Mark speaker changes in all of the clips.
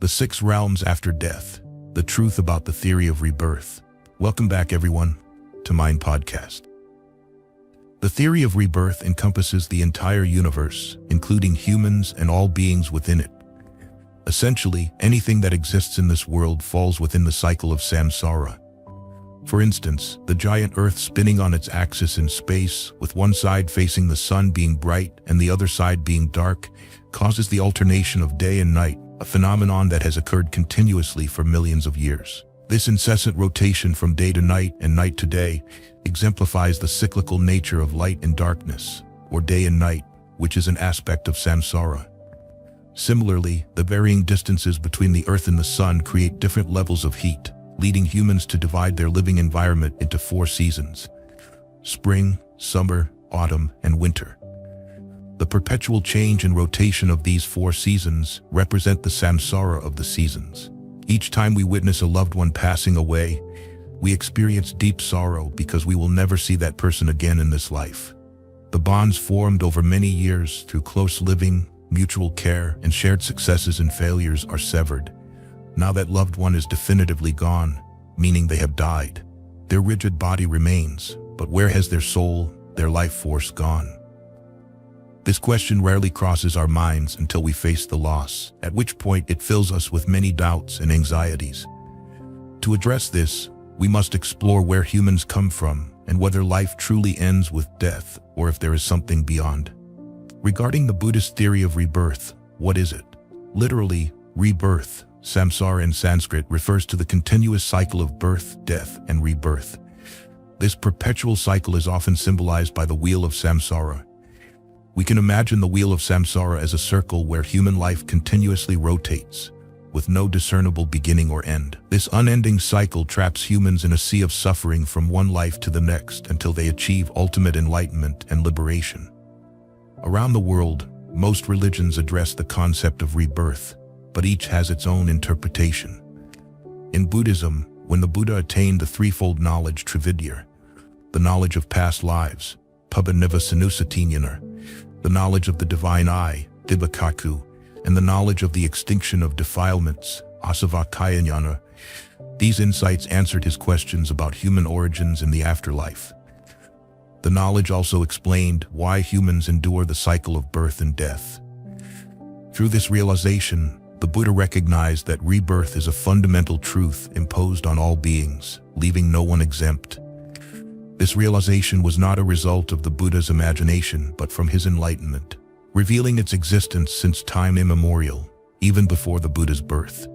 Speaker 1: The 6 realms after death, the truth about the theory of rebirth. Welcome back, everyone, to Mind Podcast. The theory of rebirth encompasses the entire universe, including humans and all beings within it. Essentially, anything that exists in this world falls within the cycle of samsara. For instance, the giant Earth spinning on its axis in space, with one side facing the sun being bright and the other side being dark, causes the alternation of day and night, a phenomenon that has occurred continuously for millions of years. This incessant rotation from day to night and night to day exemplifies the cyclical nature of light and darkness, or day and night, which is an aspect of samsara. Similarly, the varying distances between the Earth and the sun create different levels of heat, leading humans to divide their living environment into 4 seasons: spring, summer, autumn, and winter. The perpetual change and rotation of these 4 seasons represent the samsara of the seasons. Each time we witness a loved one passing away, we experience deep sorrow because we will never see that person again in this life. The bonds formed over many years through close living, mutual care, and shared successes and failures are severed. Now that loved one is definitively gone, meaning they have died. Their rigid body remains, but where has their soul, their life force gone? This question rarely crosses our minds until we face the loss, at which point it fills us with many doubts and anxieties. To address this, we must explore where humans come from and whether life truly ends with death or if there is something beyond. Regarding the Buddhist theory of rebirth, what is it? Literally, rebirth, samsara in Sanskrit, refers to the continuous cycle of birth, death, and rebirth. This perpetual cycle is often symbolized by the wheel of samsara. We can imagine the wheel of samsara as a circle where human life continuously rotates, with no discernible beginning or end. This unending cycle traps humans in a sea of suffering from one life to the next until they achieve ultimate enlightenment and liberation. Around the world, most religions address the concept of rebirth, but each has its own interpretation. In Buddhism, when the Buddha attained the threefold knowledge Trividya, the knowledge of past lives, buddhistteachings, the knowledge of the divine eye, Dibbakaku, and the knowledge of the extinction of defilements, asavakayajnana, these insights answered his questions about human origins in the afterlife. The knowledge also explained why humans endure the cycle of birth and death. Through this realization, the Buddha recognized that rebirth is a fundamental truth imposed on all beings, leaving no one exempt. This realization was not a result of the Buddha's imagination, but from his enlightenment, revealing its existence since time immemorial, even before the Buddha's birth.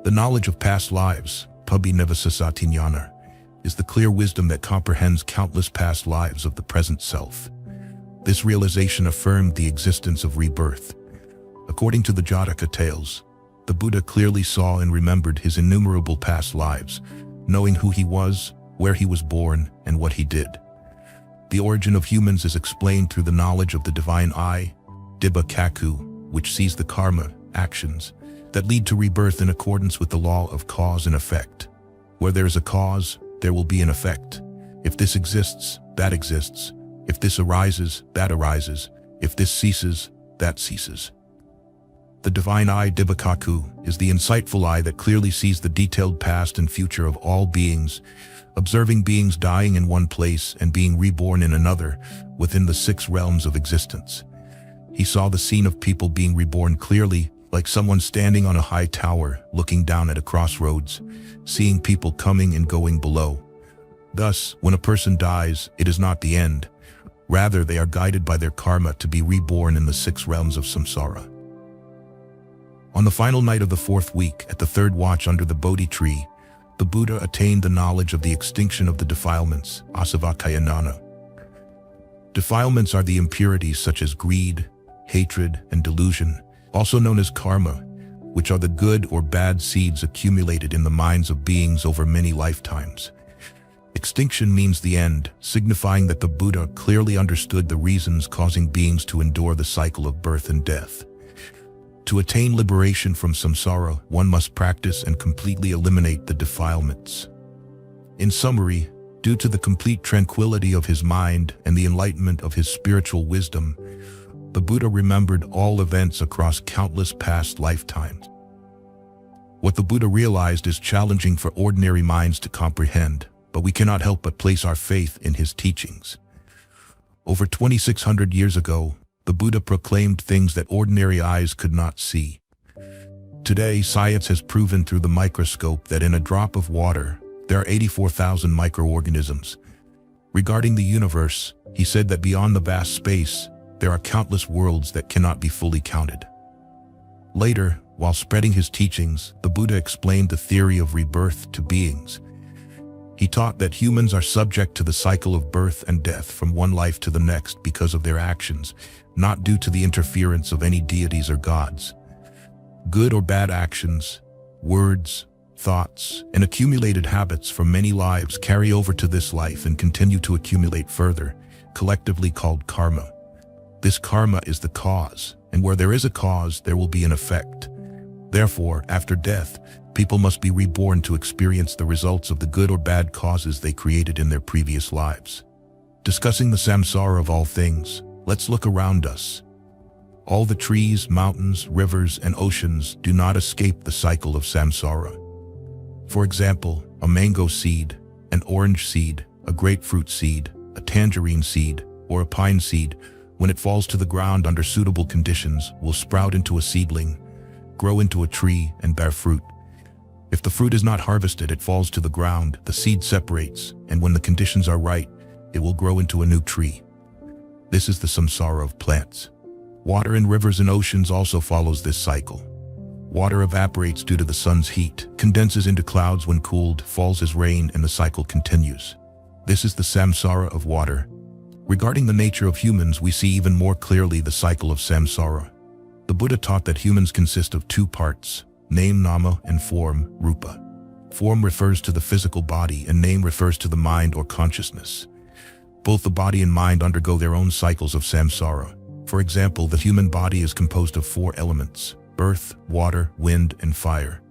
Speaker 1: The knowledge of past lives, buddhistteachings, is the clear wisdom that comprehends countless past lives of the present self. This realization affirmed the existence of rebirth. According to the Jataka tales, the Buddha clearly saw and remembered his innumerable past lives, knowing who he was, where he was born, and what he did. The origin of humans is explained through the knowledge of the divine eye, Dibbakaku, which sees the karma, actions, that lead to rebirth in accordance with the law of cause and effect. Where there is a cause, there will be an effect. If this exists, that exists. If this arises, that arises. If this ceases, that ceases. The divine eye, Dibbakaku, is the insightful eye that clearly sees the detailed past and future of all beings, observing beings dying in one place and being reborn in another within the 6 realms of existence. He saw the scene of people being reborn clearly, like someone standing on a high tower looking down at a crossroads, seeing people coming and going below. Thus, when a person dies, it is not the end. Rather, they are guided by their karma to be reborn in the 6 realms of samsara. On the final night of the 4th week, at the 3rd watch under the Bodhi tree, the Buddha attained the knowledge of the extinction of the defilements, asavakayajnana. Defilements are the impurities such as greed, hatred, and delusion, also known as karma, which are the good or bad seeds accumulated in the minds of beings over many lifetimes. Extinction means the end, signifying that the Buddha clearly understood the reasons causing beings to endure the cycle of birth and death. To attain liberation from samsara, one must practice and completely eliminate the defilements. In summary, due to the complete tranquility of his mind and the enlightenment of his spiritual wisdom, the Buddha remembered all events across countless past lifetimes. What the Buddha realized is challenging for ordinary minds to comprehend, but we cannot help but place our faith in his teachings. Over 2,600 years ago, the Buddha proclaimed things that ordinary eyes could not see. Today, science has proven through the microscope that in a drop of water, there are 84,000 microorganisms. Regarding the universe, he said that beyond the vast space, there are countless worlds that cannot be fully counted. Later, while spreading his teachings, the Buddha explained the theory of rebirth to beings. He taught that humans are subject to the cycle of birth and death from one life to the next because of their actions, not due to the interference of any deities or gods. Good or bad actions, words, thoughts, and accumulated habits from many lives carry over to this life and continue to accumulate further, collectively called karma. This karma is the cause, and where there is a cause, there will be an effect. Therefore, after death, people must be reborn to experience the results of the good or bad causes they created in their previous lives. Discussing the samsara of all things, let's look around us. All the trees, mountains, rivers, and oceans do not escape the cycle of samsara. For example, a mango seed, an orange seed, a grapefruit seed, a tangerine seed, or a pine seed, when it falls to the ground under suitable conditions, will sprout into a seedling, grow into a tree, and bear fruit. If the fruit is not harvested, it falls to the ground, the seed separates, and when the conditions are right, it will grow into a new tree. This is the samsara of plants. Water in rivers and oceans also follows this cycle. Water evaporates due to the sun's heat, condenses into clouds when cooled, falls as rain, and the cycle continues. This is the samsara of water. Regarding the nature of humans, we see even more clearly the cycle of samsara. The Buddha taught that humans consist of two parts, name nama and form rupa. Form refers to the physical body and name refers to the mind or consciousness. Both the body and mind undergo their own cycles of samsara. For example, the human body is composed of 4 elements: earth, water, wind, and fire.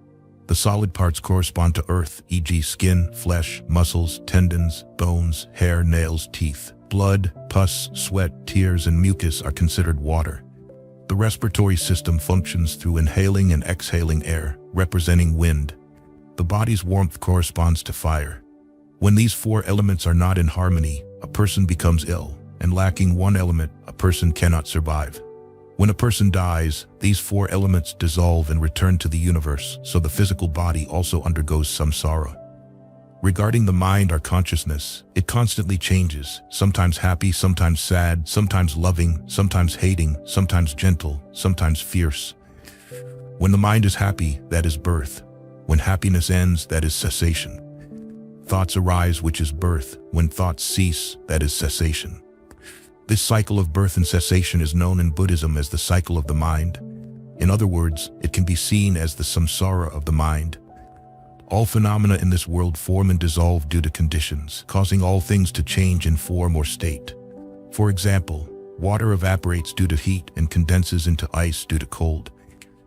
Speaker 1: The solid parts correspond to earth, e.g. skin, flesh, muscles, tendons, bones, hair, nails, teeth. Blood, pus, sweat, tears, and mucus are considered water. The respiratory system functions through inhaling and exhaling air, representing wind. The body's warmth corresponds to fire. When these 4 elements are not in harmony, a person becomes ill, and lacking one element, a person cannot survive. When a person dies, these 4 elements dissolve and return to the universe, so the physical body also undergoes samsara. Regarding the mind or consciousness, it constantly changes, sometimes happy, sometimes sad, sometimes loving, sometimes hating, sometimes gentle, sometimes fierce. When the mind is happy, that is birth. When happiness ends, that is cessation. Thoughts arise, which is birth. When thoughts cease, that is cessation. This cycle of birth and cessation is known in Buddhism as the cycle of the mind. In other words, it can be seen as the samsara of the mind. All phenomena in this world form and dissolve due to conditions, causing all things to change in form or state. For example, water evaporates due to heat and condenses into ice due to cold.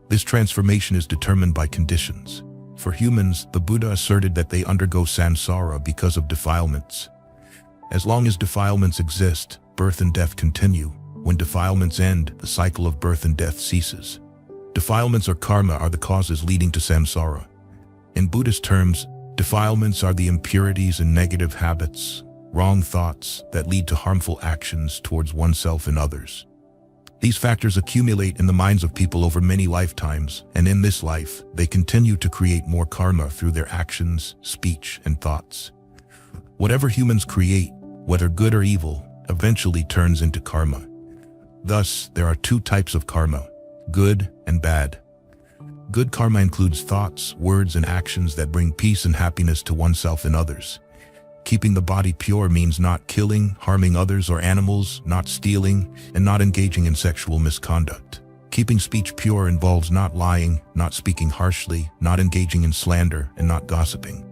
Speaker 1: This transformation is determined by conditions. For humans, the Buddha asserted that they undergo samsara because of defilements. As long as defilements exist, birth and death continue. When defilements end, the cycle of birth and death ceases. Defilements or karma are the causes leading to samsara. In Buddhist terms, defilements are the impurities and negative habits, wrong thoughts that lead to harmful actions towards oneself and others. These factors accumulate in the minds of people over many lifetimes, and in this life, they continue to create more karma through their actions, speech, and thoughts. Whatever humans create, whether good or evil, eventually turns into karma. Thus, there are 2 types of karma, good and bad. Good karma includes thoughts, words, and actions that bring peace and happiness to oneself and others. Keeping the body pure means not killing, harming others or animals, not stealing, and not engaging in sexual misconduct. Keeping speech pure involves not lying, not speaking harshly, not engaging in slander, and not gossiping.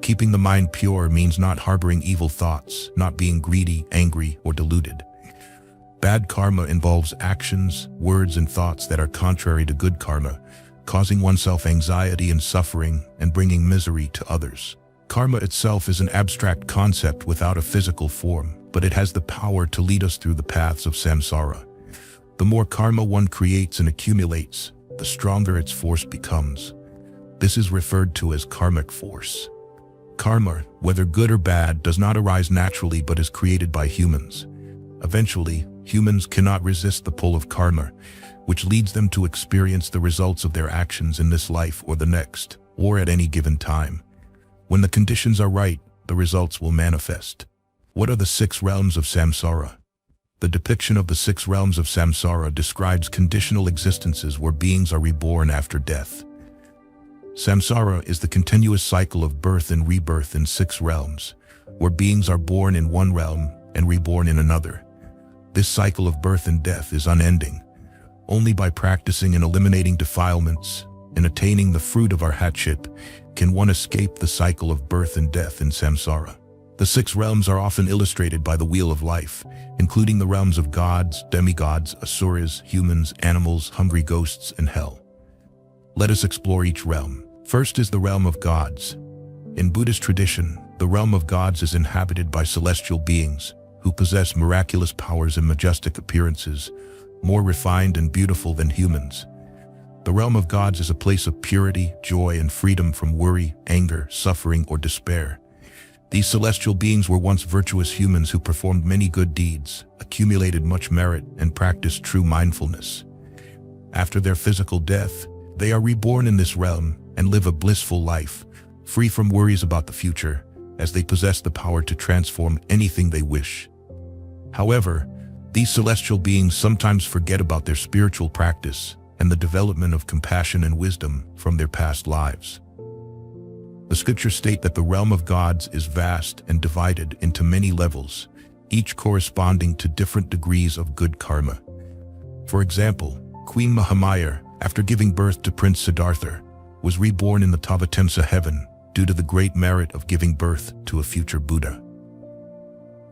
Speaker 1: Keeping the mind pure means not harboring evil thoughts, not being greedy, angry, or deluded. Bad karma involves actions, words, and thoughts that are contrary to good karma, causing oneself anxiety and suffering and bringing misery to others. Karma itself is an abstract concept without a physical form, but it has the power to lead us through the paths of samsara. The more karma one creates and accumulates, the stronger its force becomes. This is referred to as karmic force. Karma, whether good or bad, does not arise naturally but is created by humans. Eventually, humans cannot resist the pull of karma, which leads them to experience the results of their actions in this life or the next, or at any given time. When the conditions are right, the results will manifest. What are the 6 realms of samsara? The depiction of the 6 realms of samsara describes conditional existences where beings are reborn after death. Samsara is the continuous cycle of birth and rebirth in 6 realms, where beings are born in one realm and reborn in another. This cycle of birth and death is unending. Only by practicing and eliminating defilements and attaining the fruit of arhatship can one escape the cycle of birth and death in samsara. The 6 realms are often illustrated by the wheel of life, including the realms of gods, demigods, asuras, humans, animals, hungry ghosts, and hell. Let us explore each realm. First is the realm of gods. In Buddhist tradition, the realm of gods is inhabited by celestial beings who possess miraculous powers and majestic appearances, more refined and beautiful than humans. The realm of gods is a place of purity, joy, and freedom from worry, anger, suffering, or despair. These celestial beings were once virtuous humans who performed many good deeds, accumulated much merit, and practiced true mindfulness. After their physical death, they are reborn in this realm and live a blissful life, free from worries about the future, as they possess the power to transform anything they wish. However, these celestial beings sometimes forget about their spiritual practice and the development of compassion and wisdom from their past lives. The scriptures state that the realm of gods is vast and divided into many levels, each corresponding to different degrees of good karma. For example, Queen Mahamaya, after giving birth to Prince Siddhartha, was reborn in the Tavatimsa heaven due to the great merit of giving birth to a future Buddha.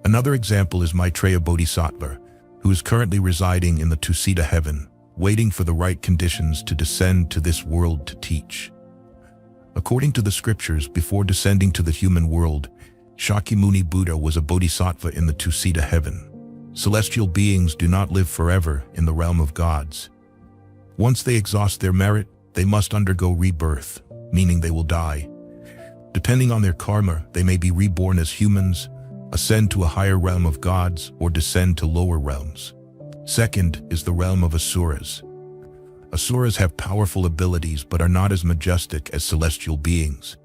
Speaker 1: Another example is Maitreya Bodhisattva, who is currently residing in the Tusita heaven, waiting for the right conditions to descend to this world to teach. According to the scriptures, before descending to the human world, Shakyamuni Buddha was a bodhisattva in the Tusita heaven. Celestial beings do not live forever in the realm of gods. Once they exhaust their merit, they must undergo rebirth, meaning they will die. Depending on their karma, they may be reborn as humans, ascend to a higher realm of gods, or descend to lower realms. Second is the realm of asuras. Asuras have powerful abilities but are not as majestic as celestial beings.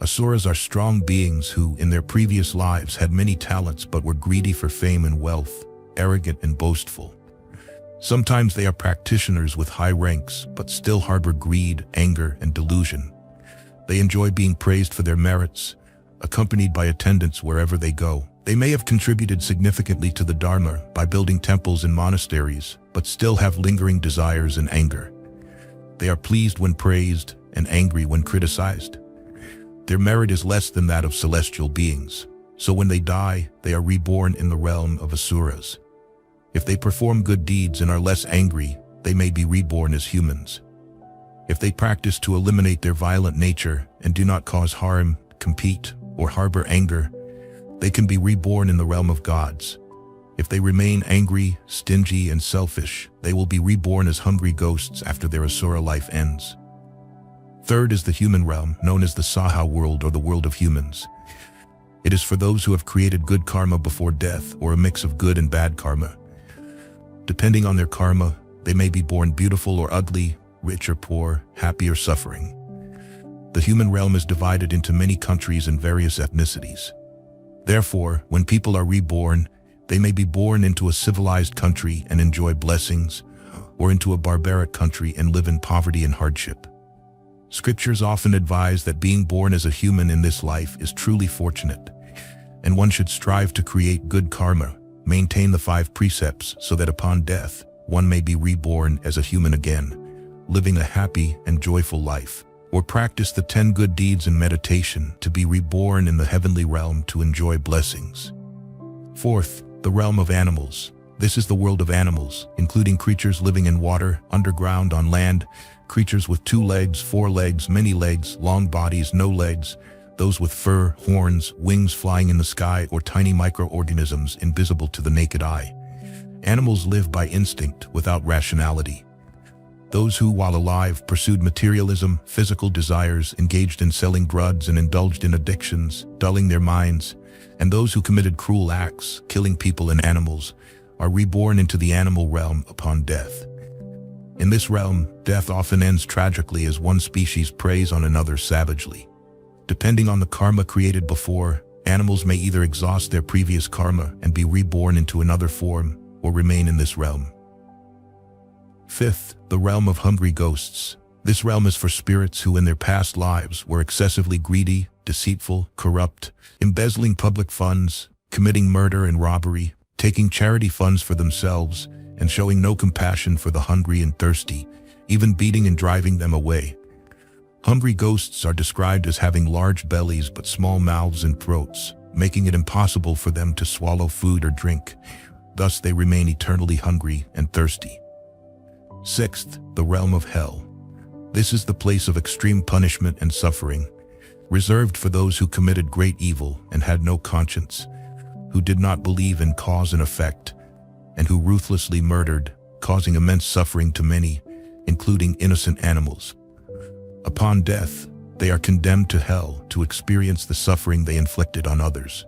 Speaker 1: Asuras are strong beings who, in their previous lives, had many talents but were greedy for fame and wealth, arrogant and boastful. Sometimes they are practitioners with high ranks, but still harbor greed, anger, and delusion. They enjoy being praised for their merits, accompanied by attendants wherever they go. They may have contributed significantly to the Dharma by building temples and monasteries, but still have lingering desires and anger. They are pleased when praised and angry when criticized. Their merit is less than that of celestial beings, so when they die, they are reborn in the realm of asuras. If they perform good deeds and are less angry, they may be reborn as humans. If they practice to eliminate their violent nature and do not cause harm, compete, or harbor anger, they can be reborn in the realm of gods. If they remain angry, stingy, and selfish, they will be reborn as hungry ghosts after their asura life ends. Third is the human realm, known as the Saha world or the world of humans. It is for those who have created good karma before death or a mix of good and bad karma. Depending on their karma, they may be born beautiful or ugly, rich or poor, happy or suffering. The human realm is divided into many countries and various ethnicities. Therefore, when people are reborn, they may be born into a civilized country and enjoy blessings, or into a barbaric country and live in poverty and hardship. Scriptures often advise that being born as a human in this life is truly fortunate, and one should strive to create good karma, maintain the 5 precepts so that upon death, one may be reborn as a human again, living a happy and joyful life, or practice the 10 good deeds in meditation to be reborn in the heavenly realm to enjoy blessings. Fourth, the realm of animals. This is the world of animals, including creatures living in water, underground, on land, creatures with 2 legs, 4 legs, many legs, long bodies, no legs, those with fur, horns, wings flying in the sky, or tiny microorganisms invisible to the naked eye. Animals live by instinct without rationality. Those who, while alive, pursued materialism, physical desires, engaged in selling drugs and indulged in addictions, dulling their minds, and those who committed cruel acts, killing people and animals, are reborn into the animal realm upon death. In this realm, death often ends tragically as one species preys on another savagely. Depending on the karma created before, animals may either exhaust their previous karma and be reborn into another form, or remain in this realm. Fifth, the realm of hungry ghosts. This realm is for spirits who in their past lives were excessively greedy, deceitful, corrupt, embezzling public funds, committing murder and robbery, taking charity funds for themselves, and showing no compassion for the hungry and thirsty, even beating and driving them away. Hungry ghosts are described as having large bellies but small mouths and throats, making it impossible for them to swallow food or drink. Thus they remain eternally hungry and thirsty. Sixth, the realm of hell. This is the place of extreme punishment and suffering, reserved for those who committed great evil and had no conscience, who did not believe in cause and effect, and who ruthlessly murdered, causing immense suffering to many, including innocent animals. Upon death, they are condemned to hell to experience the suffering they inflicted on others.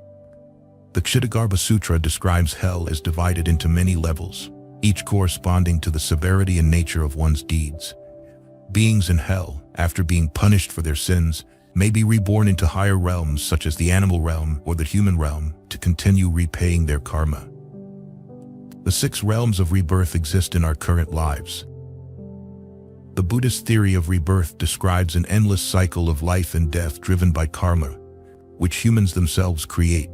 Speaker 1: The Kshitigarbha Sutra describes hell as divided into many levels, each corresponding to the severity and nature of one's deeds. Beings in hell, after being punished for their sins, may be reborn into higher realms such as the animal realm or the human realm to continue repaying their karma. The 6 realms of rebirth exist in our current lives. The Buddhist theory of rebirth describes an endless cycle of life and death driven by karma, which humans themselves create.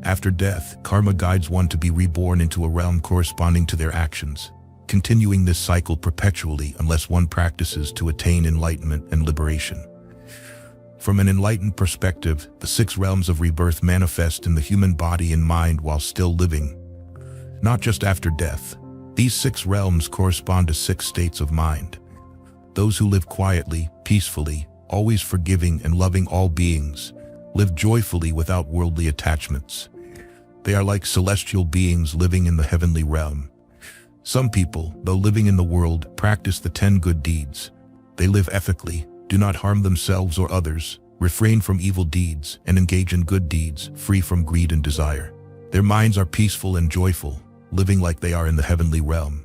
Speaker 1: After death, karma guides one to be reborn into a realm corresponding to their actions, continuing this cycle perpetually unless one practices to attain enlightenment and liberation. From an enlightened perspective, the 6 realms of rebirth manifest in the human body and mind while still living, not just after death. These 6 realms correspond to 6 states of mind. Those who live quietly, peacefully, always forgiving and loving all beings, live joyfully without worldly attachments. They are like celestial beings living in the heavenly realm. Some people, though living in the world, practice the 10 good deeds. They live ethically, do not harm themselves or others, refrain from evil deeds, and engage in good deeds, free from greed and desire. Their minds are peaceful and joyful, living like they are in the heavenly realm.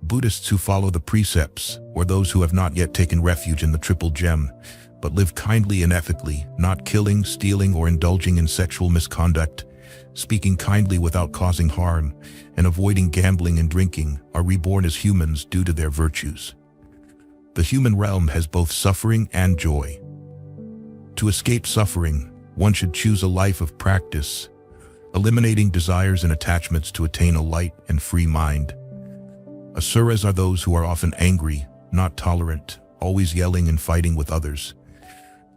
Speaker 1: Buddhists who follow the precepts, or those who have not yet taken refuge in the Triple Gem, but live kindly and ethically, not killing, stealing, or indulging in sexual misconduct, speaking kindly without causing harm, and avoiding gambling and drinking, are reborn as humans due to their virtues. The human realm has both suffering and joy. To escape suffering, one should choose a life of practice, eliminating desires and attachments to attain a light and free mind. Asuras are those who are often angry, not tolerant, always yelling and fighting with others.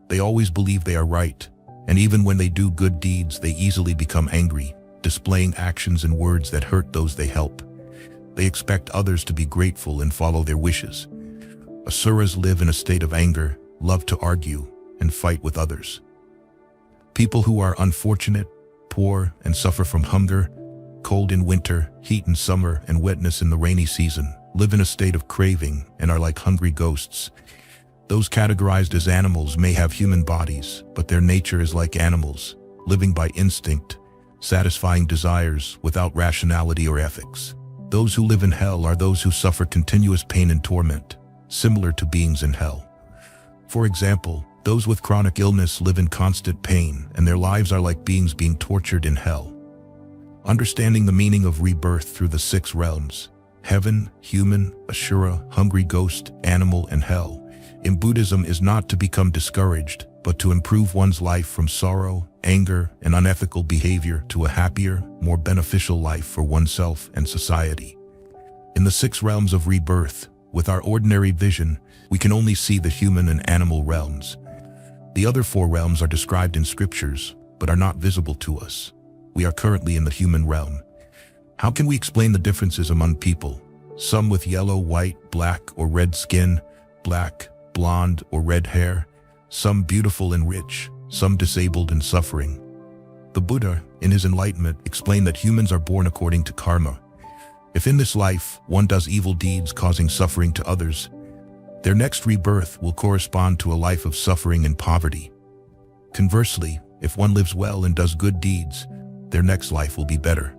Speaker 1: They always believe they are right, and even when they do good deeds, they easily become angry, displaying actions and words that hurt those they help. They expect others to be grateful and follow their wishes. Asuras live in a state of anger, love to argue, and fight with others. People who are unfortunate, poor, and suffer from hunger, cold in winter, heat in summer, and wetness in the rainy season, live in a state of craving and are like hungry ghosts. Those categorized as animals may have human bodies, but their nature is like animals, living by instinct, satisfying desires without rationality or ethics. Those who live in hell are those who suffer continuous pain and torment, similar to beings in hell. For example, those with chronic illness live in constant pain, and their lives are like beings being tortured in hell. Understanding the meaning of rebirth through the 6 realms, heaven, human, asura, hungry ghost, animal, and hell, in Buddhism is not to become discouraged, but to improve one's life from sorrow, anger, and unethical behavior to a happier, more beneficial life for oneself and society. In the 6 realms of rebirth, with our ordinary vision, we can only see the human and animal realms. The other 4 realms are described in scriptures, but are not visible to us. We are currently in the human realm. How can we explain the differences among people? Some with yellow, white, black, or red skin, black, blonde, or red hair, some beautiful and rich, some disabled and suffering. The Buddha, in his enlightenment, explained that humans are born according to karma. If in this life one does evil deeds causing suffering to others, their next rebirth will correspond to a life of suffering and poverty. Conversely, if one lives well and does good deeds, their next life will be better.